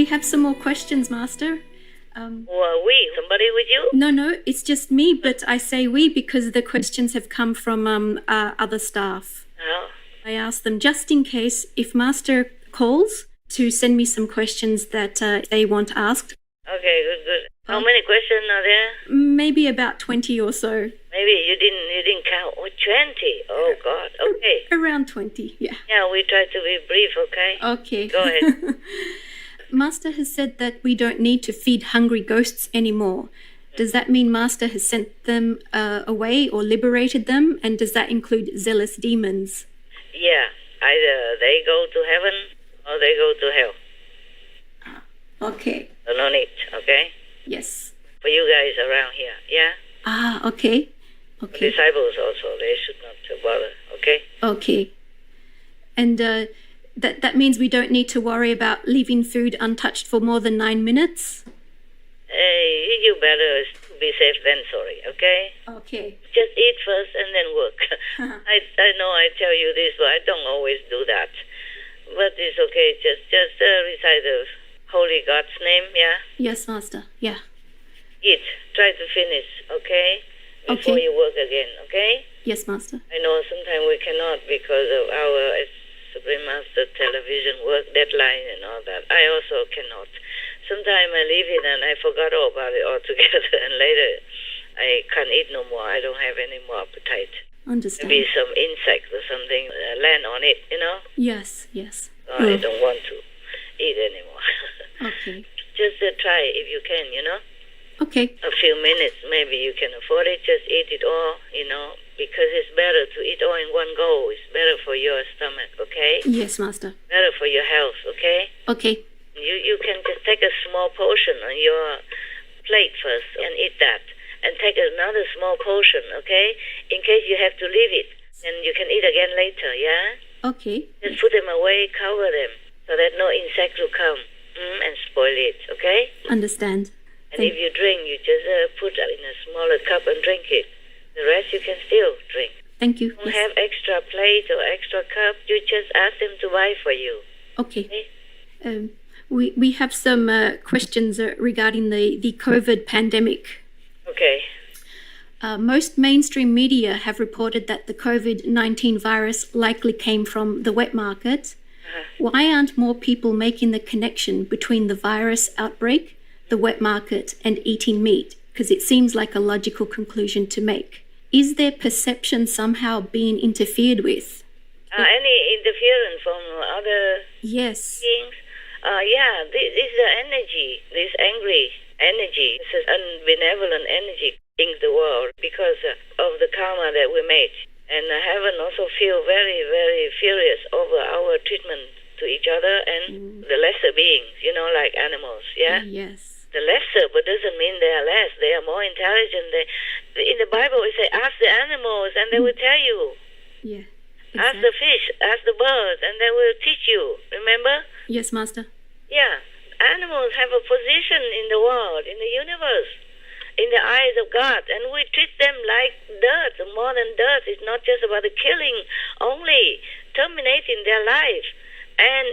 have some more questions, Master. We? Somebody with you? No, it's just me, but I say we because the questions have come from other staff. Oh. I asked them just in case if Master calls to send me some questions that they want asked. Okay, good. How many questions are there? Maybe about 20 or so. Maybe you didn't count. Oh, 20. Oh God. Okay. Around 20, yeah. Yeah, we try to be brief, okay? Okay. Go ahead. Master has said that we don't need to feed hungry ghosts anymore. Does that mean Master has sent them away or liberated them? And does that include zealous demons? Yeah, either they go to heaven or they go to hell. Okay. So no need, okay? Yes. For you guys around here, yeah? Okay. Okay. Disciples also, they should not bother, okay? Okay. And that means we don't need to worry about leaving food untouched for more than 9 minutes? Hey, you better be safe than sorry, okay? Okay. Just eat first and then work. I know I tell you this, but I don't always do that. But it's okay, just recite the Holy God's name, yeah? Yes, Master, yeah. Eat. Try to finish, okay? Before you work again, okay? Yes, Master. I know sometimes we cannot because of our Supreme Master television work deadline and all that. I also cannot. Sometimes I leave it and I forgot all about it altogether, and later I can't eat no more. I don't have any more appetite. Understand. Maybe some insect or something land on it, you know? Yes. So I don't want to eat anymore. Okay. Just try if you can, you know? Okay. A few minutes, maybe you can afford it. Just eat it all, you know, because it's better to eat all in one go. It's better for your stomach, okay? Yes, Master. Better for your health, okay? Okay. You can just take a small portion on your plate first and eat that. And take another small portion, okay? In case you have to leave it. And you can eat again later, yeah? Okay. Just put them away, cover them, so that no insect will come and spoil it, okay? Understand. And if you drink, you just put it in a smaller cup and drink it. The rest you can still drink. Thank you. Don't have extra plate or extra cup. You just ask them to buy for you. Okay. We have some questions regarding the COVID pandemic. Okay. Most mainstream media have reported that the COVID-19 virus likely came from the wet market. Why aren't more people making the connection between the virus outbreak, the wet market, and eating meat? Because it seems like a logical conclusion to make. Is their perception somehow being interfered with? Any interference from other Yes. beings? This is the energy, this angry energy, this is unbenevolent energy in the world because of the karma that we made. And heaven also feel very, very furious over our treatment to each other and the lesser beings, you know, like animals, yeah? Yes. The lesser, but doesn't mean they are less. They are more intelligent. In the Bible, it says, ask the animals and they will tell you. Yeah. Exactly. Ask the fish, ask the birds, and they will teach you. Remember? Yes, Master. Yeah. Animals have a position in the world, in the universe, in the eyes of God, and we treat them like dirt, more than dirt. It's not just about the killing only, terminating their life and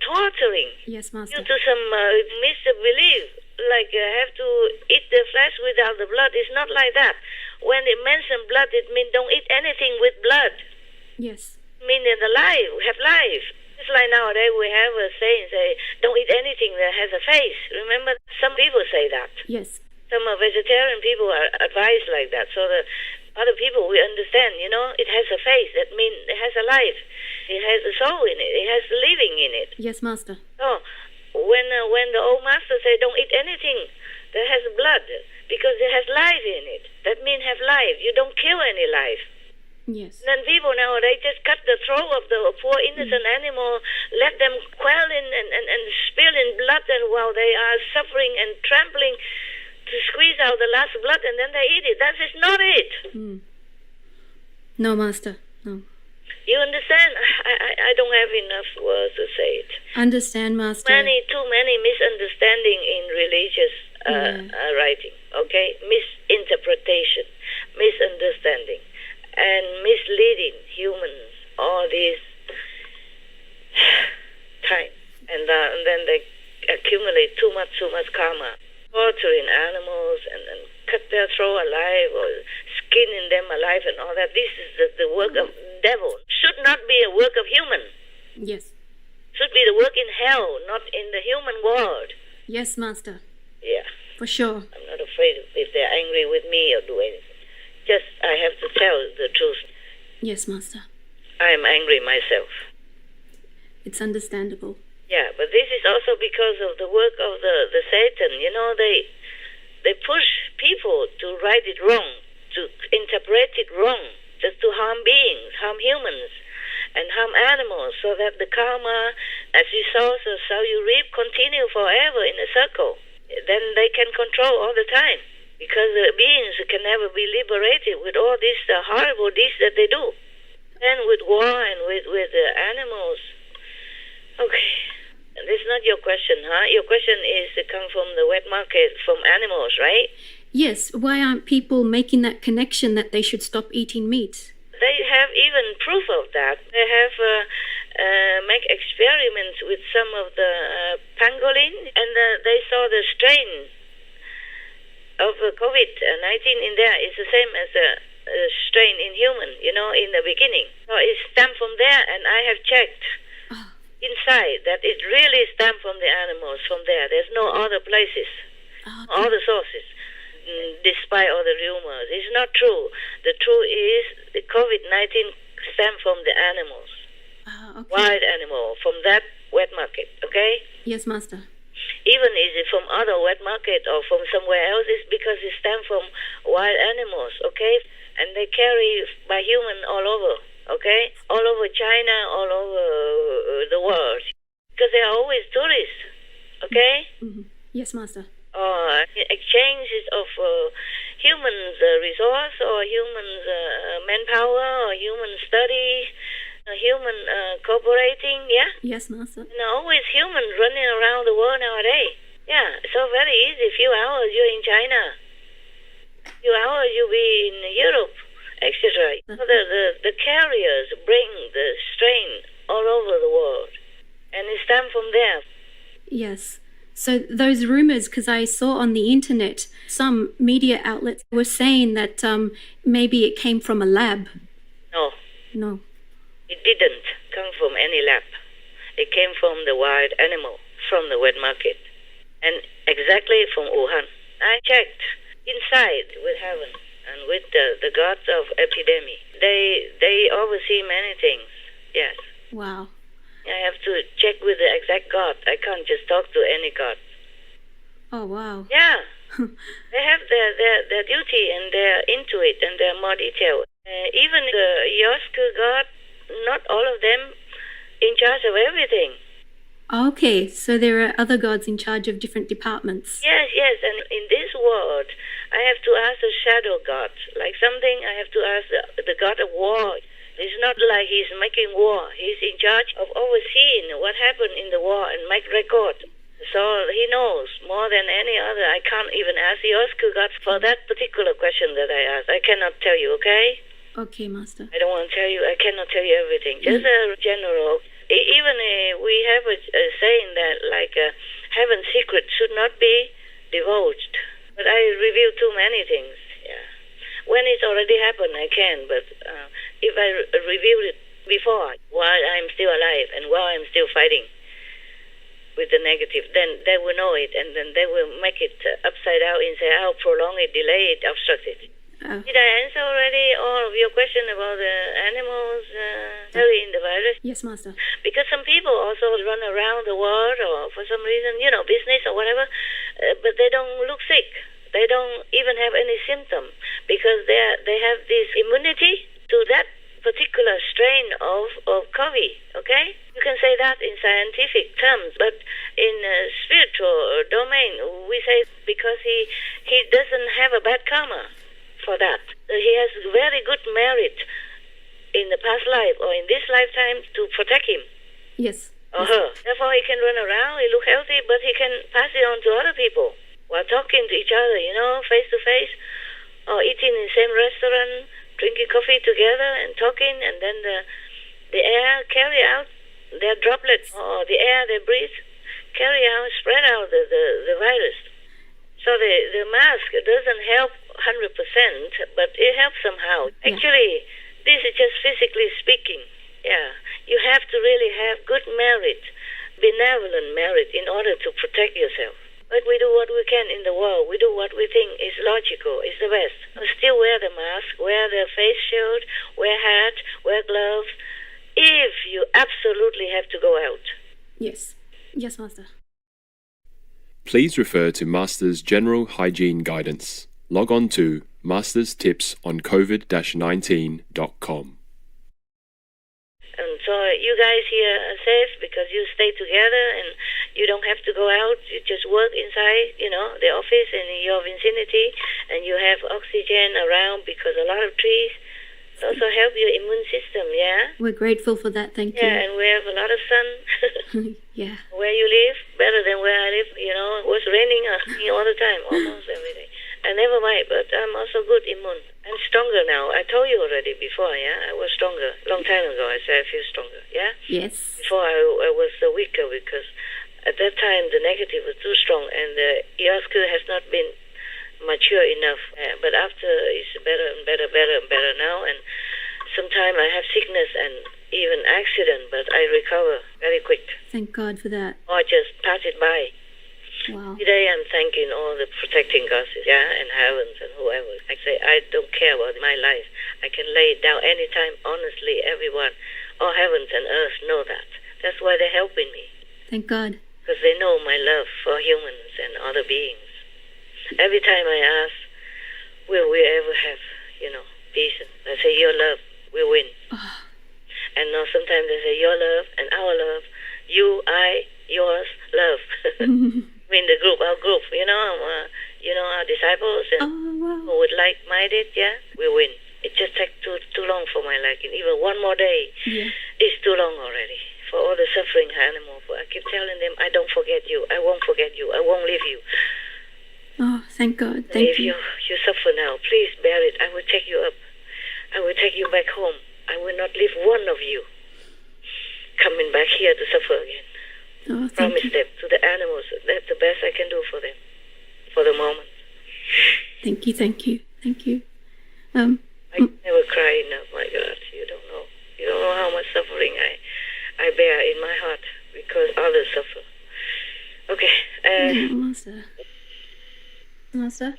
torturing. Yes, Master. Due to some misbelief, like have to eat the flesh without the blood. It's not like that. When it mentions blood, it means don't eat anything with blood. Yes. Meaning the life, have life. It's like nowadays we have a saying, say, don't eat anything that has a face. Remember, some people say that. Yes. Some vegetarian people are advised like that. So the other people, we understand, you know, it has a face. That means it has a life. It has a soul in it. It has living in it. Yes, Master. So when the old master say, don't eat anything that has blood, because it has life in it. That means have life. You don't kill any life. Yes. Then people nowadays just cut the throat of the poor innocent animal, let them quail and spill in blood, and while they are suffering and trampling to squeeze out the last blood, and then they eat it. That is not it. No, Master. No. You understand? I don't have enough words to say it. Understand, Master. Too many misunderstanding in religious writing. Okay, misinterpretation, misunderstanding, and misleading humans all this time, and then they accumulate alive or skinning them alive and all that. This is the work of devil. Should not be a work of human. Yes. Should be the work in hell, not in the human world. Yes, Master. Yeah. For sure. I'm not afraid if they're angry with me or do anything. Just, I have to tell the truth. Yes, Master. I'm angry myself. It's understandable. Yeah, but this is also because of the work of the Satan. You know, they push people to write it wrong, to interpret it wrong, just to harm beings, harm humans, and harm animals, so that the karma, as you sow, so shall you reap, continue forever in a circle. Then they can control all the time, because the beings can never be liberated with all these horrible deeds that they do. And with war and with animals. Okay. This is not your question, huh? Your question is to come from the wet market, from animals, right? Yes. Why aren't people making that connection that they should stop eating meat? They have even proof of that. They have make experiments with some of the pangolin, and they saw the strain of COVID-19 in there is the same as the strain in human, in the beginning. So it stemmed from there, and I have checked inside that it really stemmed from the animals from there. There's no other places, all the sources. Despite all the rumors, it's not true. The truth is the COVID-19 stemmed from the animals, wild animal, from that wet market, okay? Yes, Master. Even is it from other wet market or from somewhere else, it's because it stems from wild animals, okay? And they carry by human all over, okay? All over China, all over the world. Because they are always tourists, okay? Mm-hmm. Yes, Master. Exchanges of humans' resource or humans' manpower or human study, human cooperating, yeah? Yes, Master. And always humans running around the world nowadays. Yeah, so very easy. Few hours you're in China. Few hours you'll be in Europe, etc. So the carriers bring the strain all over the world. And it stems from there. Yes. So those rumors, because I saw on the internet, some media outlets were saying that maybe it came from a lab. No. It didn't come from any lab. It came from the wild animal, from the wet market. And exactly from Wuhan. I checked inside with heaven and with the gods of epidemic. They oversee many things, yes. Wow. I have to check with the exact god. I can't just talk to any god. Oh, wow. Yeah. They have their duty, and they're into it, and they're more detailed. Even the Yosku god, not all of them in charge of everything. Okay, so there are other gods in charge of different departments. Yes, and in this world, I have to ask the shadow god. Like something, I have to ask the god of war. It's not like he's making war. He's in charge of overseeing what happened in the war and make record. So he knows more than any other. I can't even ask the Yosku God for that particular question that I asked. I cannot tell you, okay? Okay, Master. I don't want to tell you. I cannot tell you everything. Just a general. Even we have a saying that heaven's secret should not be divulged. But I reveal too many things. Yeah. When it's already happened, I can. But if I reveal it before, while I'm still alive and while I'm still fighting with the negative, then they will know it, and then they will make it upside down and say, "I'll prolong it, delay it, obstruct it." Did I answer already all of your question about the animals carrying the virus? Yes, Master. Because some people also run around the world, or for some reason, business or whatever, but they don't look sick. They don't even have any symptom because they have this immunity to that particular strain of COVID, okay? You can say that in scientific terms, but in spiritual domain, we say because he doesn't have a bad karma for that. He has very good merit in the past life or in this lifetime to protect him. Yes. Or her. Therefore, he can run around, he look healthy, but he can pass it on to other people while talking to each other, face to face, or eating in the same restaurant, drinking coffee together and talking, and then the air carry out their droplets, or the air they breathe carry out, spread out the virus. So the mask doesn't help 100%, but it helps somehow. Yeah. Actually, this is just physically speaking. Yeah, you have to really have good merit, benevolent merit, in order to protect yourself. But we do what we can in the world. We do what we think is logical, is the best. Still wear the mask, wear the face shield, wear hat, wear gloves, if you absolutely have to go out. Yes. Yes, Master. Please refer to Master's General Hygiene Guidance. Log on to masterstipsoncovid-19.com. And so you guys here are safe because you stay together and you don't have to go out. You just work inside, the office in your vicinity, and you have oxygen around because a lot of trees also help your immune system, yeah? We're grateful for that, thank Yeah, you. and we have a lot of sun. Yeah. Where you live, better than where I live, it was raining all the time, almost every day. And never mind, but I'm also good immune. I'm stronger now. I told you already before, yeah? I was stronger. Long time ago, I said I feel stronger, yeah? Yes. Before I was weaker because at that time the negative was too strong and the ERSQ has not been mature enough. But after it's better and better and better now, and sometimes I have sickness and even accident, but I recover very quick. Thank God for that. Or just pass it by. Wow. Today I'm thanking all the protecting gods, yeah, and heavens and whoever. I say I don't care about my life. I can lay it down anytime. Honestly, everyone, all heavens and earth know that. That's why they're helping me. Thank God. Because they know my love for humans and other beings. Every time I ask, will we ever have, peace? I say, your love will win. Oh. And now sometimes they say, your love and our love, you, I, yours, love. In the group, our group, our disciples and who would like-minded, yeah, we win. It just takes too long for my liking. Even one more day, it's too long already. For all the suffering animals, I keep telling them, I don't forget you. I won't forget you. I won't leave you. Oh, thank God. Thank if you suffer now, please bear it. I will take you up. I will take you back home. I will not leave one of you coming back here to suffer again. Oh, Promise you. them to the animals. That's the best I can do for them, for the moment. Thank you, thank you, thank you. I never cry enough, my God. You don't know. You don't know how much suffering I bear in my heart because others suffer. Okay. Master,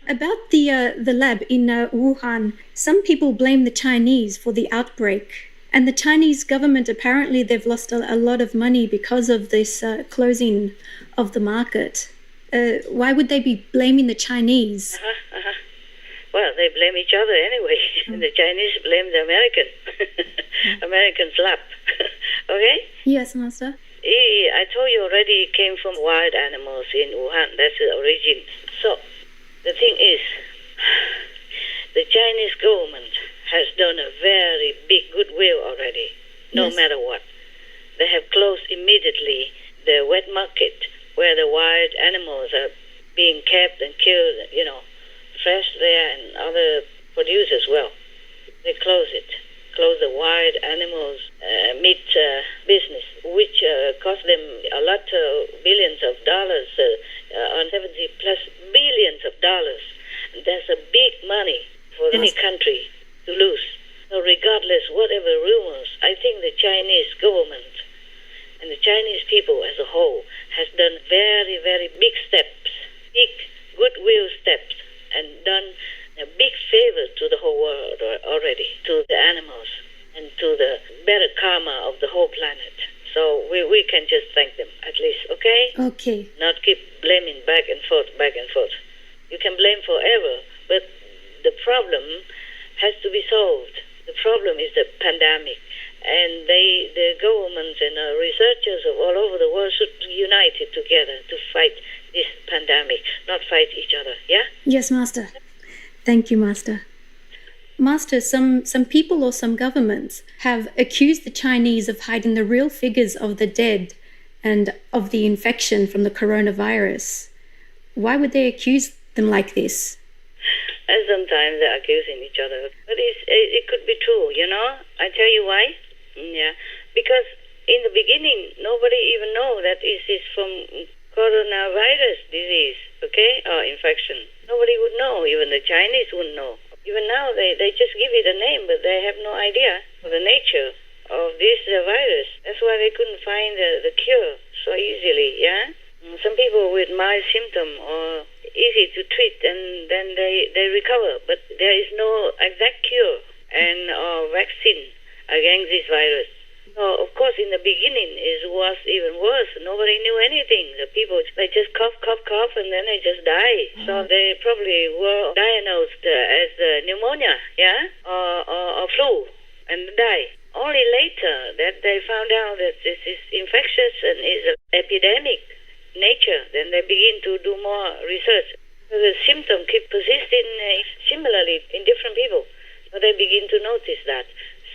about the lab in Wuhan, some people blame the Chinese for the outbreak. And the Chinese government, apparently they've lost a lot of money because of this closing of the market. Why would they be blaming the Chinese? Well, they blame each other anyway. The Chinese blame the American. American slap. Okay? Yes, Master. I told you already it came from wild animals in Wuhan. That's the origin. So, the thing is, the Chinese government has done a very big goodwill already, no matter what. They have closed immediately the wet market where the wild animals are being kept and killed, fresh there and other produce as well. They close the wild animals meat business, which cost them a lot of billions of dollars, on 70 plus billions of dollars. That's a big money for any country to lose. So regardless, whatever rumors, I think the Chinese government and the Chinese people as a whole has done very, very big steps, big goodwill steps, and done a big favor to the whole world already, to the animals and to the better karma of the whole planet. So we can just thank them, at least, okay? Okay. Not keep blaming back and forth. You can blame forever, but the problem has to be solved. The problem is the pandemic, and the governments and researchers of all over the world should unite together to fight this pandemic, not fight each other, yeah? Yes, Master. Thank you, Master. Master, some people or some governments have accused the Chinese of hiding the real figures of the dead and of the infection from the coronavirus. Why would they accuse them like this? And sometimes they're accusing each other. But it could be true, I tell you why. Yeah. Because in the beginning, nobody even know that this is from coronavirus disease, okay, or infection. Nobody would know. Even the Chinese wouldn't know. Even now, they just give it a name, but they have no idea of the nature of this virus. That's why they couldn't find the cure so easily, yeah? Some people with mild symptom are easy to treat, and then they recover. But there is no exact cure and vaccine against this virus. So, of course, in the beginning, it was even worse. Nobody knew anything. The people, they just cough, and then they just die. So they probably were diagnosed as pneumonia, yeah, or flu, and die. Only later that they found out that this is infectious and is an epidemic nature, then they begin to do more research. So the symptoms keep persisting similarly in different people. So they begin to notice that.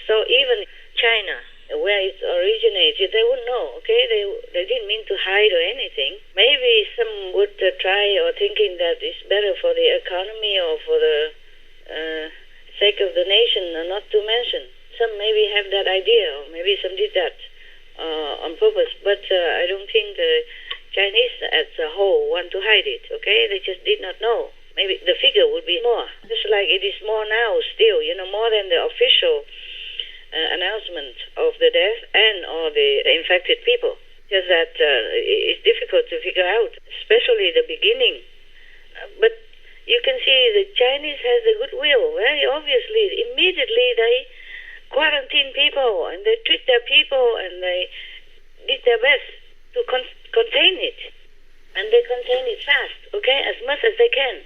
So even China, where it originated, they wouldn't know, okay? They didn't mean to hide or anything. Maybe some would try or thinking that it's better for the economy or for the sake of the nation, not to mention. Some maybe have that idea, or maybe some did that on purpose. But I don't think the Chinese as a whole want to hide it, okay? They just did not know. Maybe the figure would be more. Just like it is more now still, more than the official announcement of the death and or the infected people. Just that it's difficult to figure out, especially the beginning. But you can see the Chinese has a goodwill, very obviously. Immediately they quarantine people and they treat their people and they did their best to contain it. And they contain it fast, okay, as much as they can.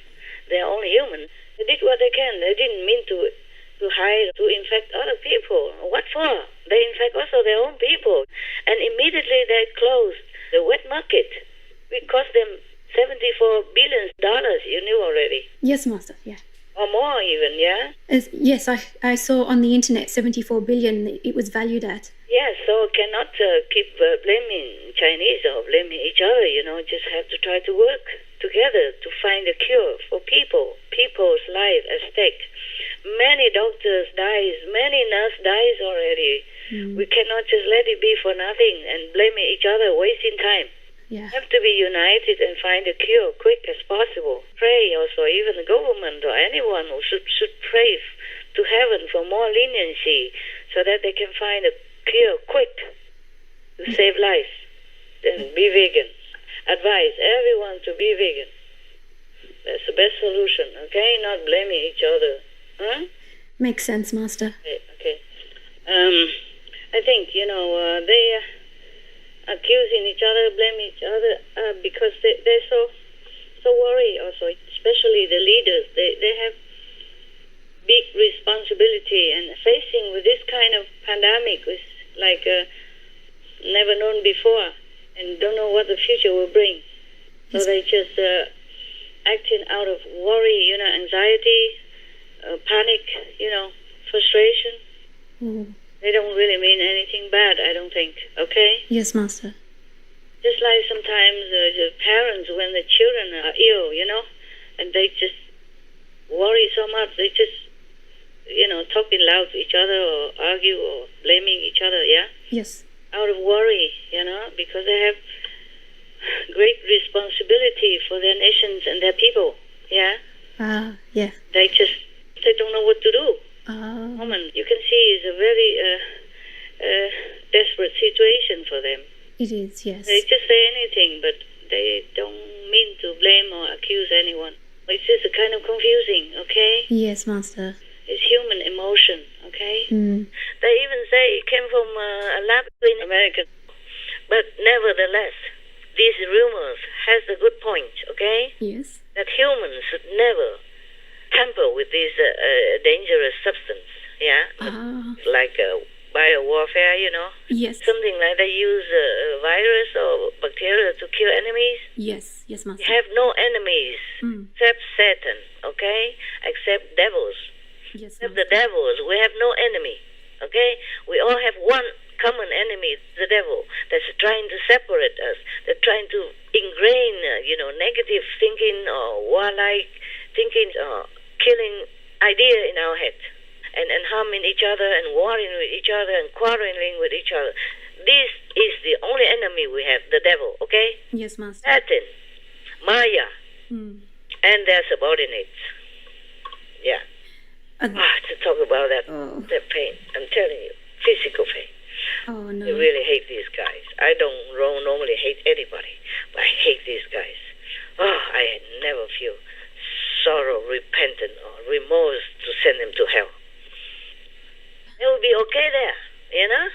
They're only human. They did what they can. They didn't mean to hide, to infect other people. What for? They infect also their own people. And immediately they closed the wet market. It cost them $74 billion, you knew already. Yes, Master, yeah. Or more even, yeah? Yes, I saw on the internet 74 billion it was valued at. Yes, so cannot keep blaming Chinese or blaming each other, just have to try to work together to find a cure for people's life at stake. Many doctors dies, many nurses dies already. We cannot just let it be for nothing and blaming each other, wasting time. Yeah. Have to be united and find a cure quick as possible. Pray also, even the government or anyone who should pray to heaven for more leniency so that they can find a cure quick to save lives. Then be vegan. Advise everyone to be vegan. That's the best solution, okay? Not blaming each other. Huh? Makes sense, Master. Okay. I think, they accusing each other, blaming each other because they're so worried also, especially the leaders. They have big responsibility and facing with this kind of pandemic with like never known before and don't know what the future will bring. So they just acting out of worry, anxiety, panic, frustration. They don't really mean anything bad, I don't think. Okay? Yes, Master. Just like sometimes the parents, when the children are ill, and they just worry so much, they just, talking loud to each other or argue or blaming each other, yeah? Yes. Out of worry, because they have great responsibility for their nations and their people, yeah? Yeah. They don't know what to do. You can see it's a very desperate situation for them. It is, yes. They just say anything, but they don't mean to blame or accuse anyone. It's just a kind of confusing, okay? Yes, Master. It's human emotion, okay? They even say it came from a lab in America. But nevertheless, these rumors has a good point, okay? Yes. That humans should never tamper with this dangerous substance, yeah? Like biowarfare, Yes. Something like they use a virus or bacteria to kill enemies. Yes, Master. We have no enemies except Satan, okay? Except devils. Yes, Except the devils. We have no enemy, okay? We all have one common enemy, the devil, that's trying to separate us. They're trying to ingrain, negative thinking or warlike thinking or killing idea in our head and harming each other and warring with each other and quarreling with each other. This is the only enemy we have, the devil, okay? Yes, Master. Satan, Maya, and their subordinates. Yeah. To talk about that, that pain, I'm telling you, physical pain. Oh, no. I really hate these guys. I don't normally hate anybody, but I hate these guys. I never feel sorrow, repentance, or remorse to send them to hell. They will be okay there, you know?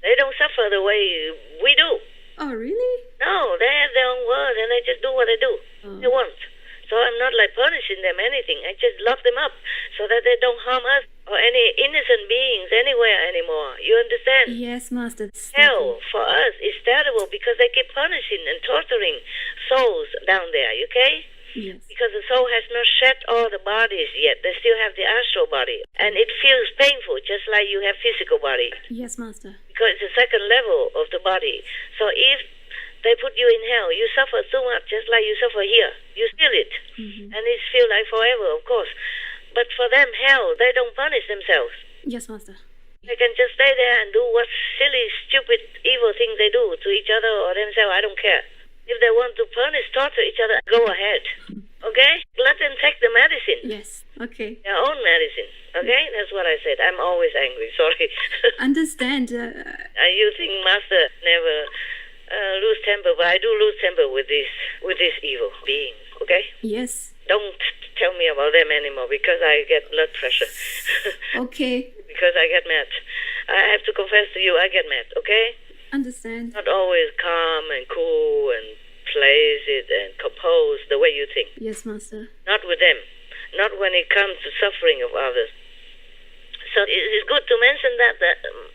They don't suffer the way we do. Oh, really? No, they have their own world and they just do what they do. They want. So I'm not like punishing them anything. I just lock them up so that they don't harm us or any innocent beings anywhere anymore. You understand? Yes, Master. Hell for us is terrible because they keep punishing and torturing souls down there, okay? Yes. Because the soul has not shed all the bodies yet. They still have the astral body. And it feels painful just like you have physical body. Yes, Master. Because it's the second level of the body. So if they put you in hell, you suffer so much just like you suffer here. You feel it. And it feels like forever, of course. But for them, hell, they don't punish themselves. Yes, Master. They can just stay there and do what silly, stupid, evil things they do to each other or themselves. I don't care. If they want to punish, torture each other, go ahead. Okay? Let them take the medicine. Yes. Okay. Their own medicine. Okay? That's what I said. I'm always angry. Sorry. Understand. You think Master never lose temper, but I do lose temper with this evil being. Okay? Yes. Don't tell me about them anymore because I get blood pressure. Okay. Because I get mad. I have to confess to you, I get mad. Okay? Understand. Not always calm and cool and placid and composed the way you think. Yes, Master. Not with them. Not when it comes to suffering of others. So it is good to mention that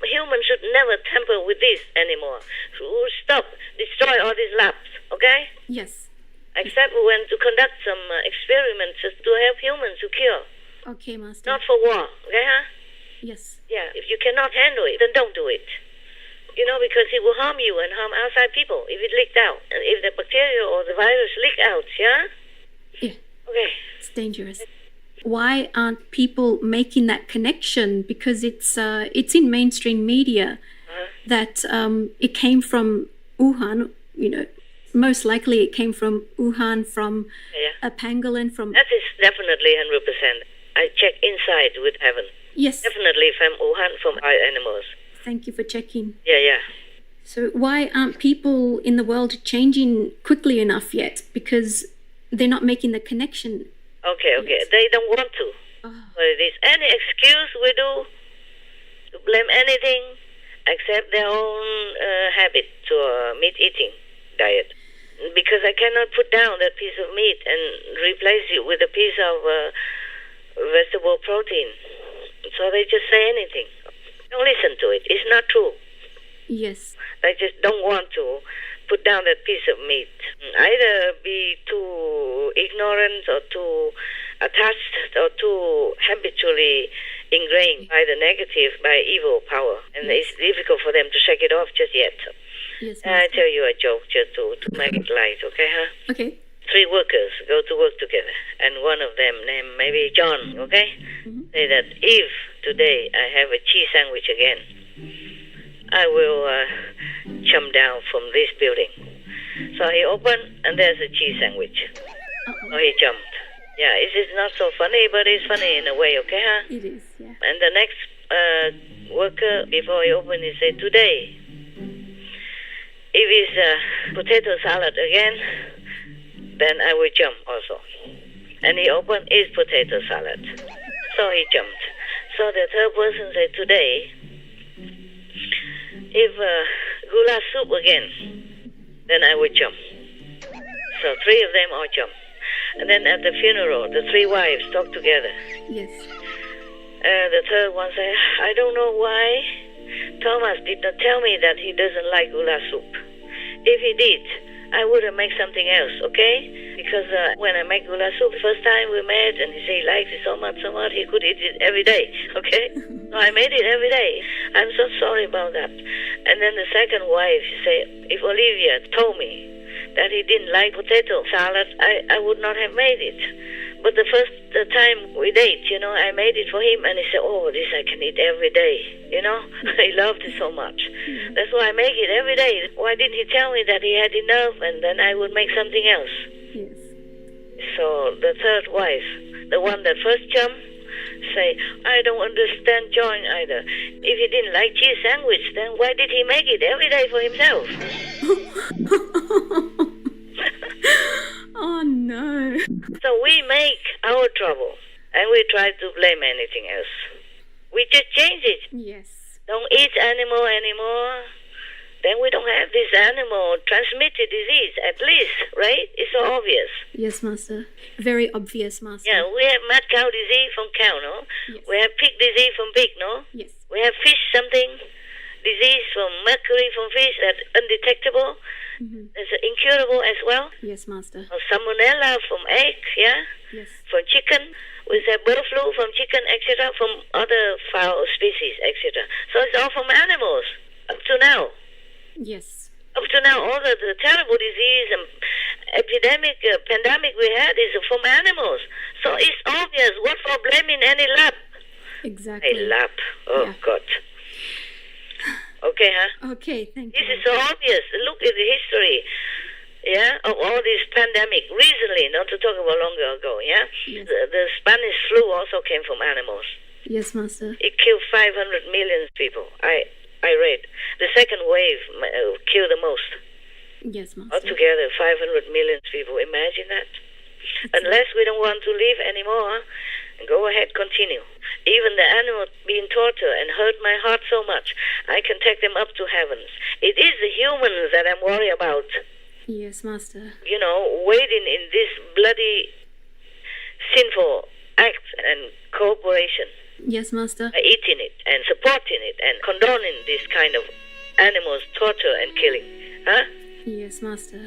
humans should never tamper with this anymore. Stop. Destroy all these labs. Okay? Yes. Except when to conduct some experiments to help humans to cure. Okay, Master. Not for war. Okay, huh? Yes. Yeah. If you cannot handle it, then don't do it. You know, because it will harm you and harm outside people if it leaked out. And if the bacteria or the virus leak out, yeah? Yeah. Okay. It's dangerous. Why aren't people making that connection? Because it's in mainstream media that it came from Wuhan, you know. Most likely it came from Wuhan, from a pangolin, from... That is definitely 100%. I check inside with heaven. Yes. Definitely from Wuhan, from our animals. Thank you for checking. Yeah. So why aren't people in the world changing quickly enough yet? Because they're not making the connection. Okay. They don't want to. Well, there's any excuse we do to blame anything except their own habit to meat-eating diet. Because I cannot put down that piece of meat and replace it with a piece of vegetable protein. So they just say anything. Don't listen to it. It's not true. Yes. They just don't want to put down that piece of meat. Either be too ignorant or too attached or too habitually ingrained by the negative, by evil power. And it's difficult for them to shake it off just yet. Yes, I tell you a joke just to make it light, okay, huh? Okay. 3 workers go to work together, and one of them, named maybe John, okay, say that if today I have a cheese sandwich again, I will jump down from this building. So he opened, and there's a cheese sandwich. So he jumped. Yeah, it is not so funny, but it's funny in a way, okay, huh? It is, yeah. And the next worker, before he opened, he said, today, if it's potato salad again, then I will jump also. And he opened his potato salad. So he jumped. So the third person said, today, if goulash soup again, then I will jump. So 3 of them all jumped. And then at the funeral, the 3 wives talked together. Yes. The third one said, I don't know why Thomas did not tell me that he doesn't like goulash soup. If he did, I would have made something else, okay? Because when I make goulash soup, first time we met, and he said he likes it so much, he could eat it every day, okay? So I made it every day. I'm so sorry about that. And then the second wife, she said, if Olivia told me that he didn't like potato salad, I would not have made it. But the first time we date, you know, I made it for him, and he said, oh, this I can eat every day, you know? He loved it so much. That's why I make it every day. Why didn't he tell me that he had enough, and then I would make something else? Yes. So the third wife, the one that first jumped, say, I don't understand John either. If he didn't like cheese sandwich, then why did he make it every day for himself? Oh no. So we make our trouble, and we try to blame anything else. We just change it. Yes. Don't eat animal anymore. Then we don't have this animal transmitted disease, at least, right? It's so obvious. Yes, Master. Very obvious, Master. Yeah, we have mad cow disease from cow, no? Yes. We have pig disease from pig, no? Yes. We have fish something, disease from mercury from fish that's undetectable. Mm-hmm. It's incurable as well. Yes, Master. Or salmonella from egg, yeah? Yes. From chicken. We have bird flu from chicken, etc., from other fowl species, etc. So it's all from animals up to now. Yes. Up to now, all the terrible disease and epidemic, pandemic we had is from animals. So it's obvious. What for blaming any lab? Exactly. A lab. Oh, Yeah. God. Okay, huh? Okay, thank This you. is so obvious. Look at the history, yeah, of all this pandemic. Recently, not to talk about longer ago, yeah? Yes. The Spanish flu also came from animals. Yes, Master. It killed 500 million people. I read. The second wave killed the most. Yes, Master. Altogether, 500 million people. Imagine that. Unless we don't want to live anymore, go ahead, continue. Even the animals being tortured and hurt my heart so much, I can take them up to heavens. It is the humans that I'm worried about. Yes, Master. You know, waiting in this bloody sinful act and cooperation. Yes, Master. Eating it and supporting it and condoning this kind of animals torture and killing. Huh? Yes, Master.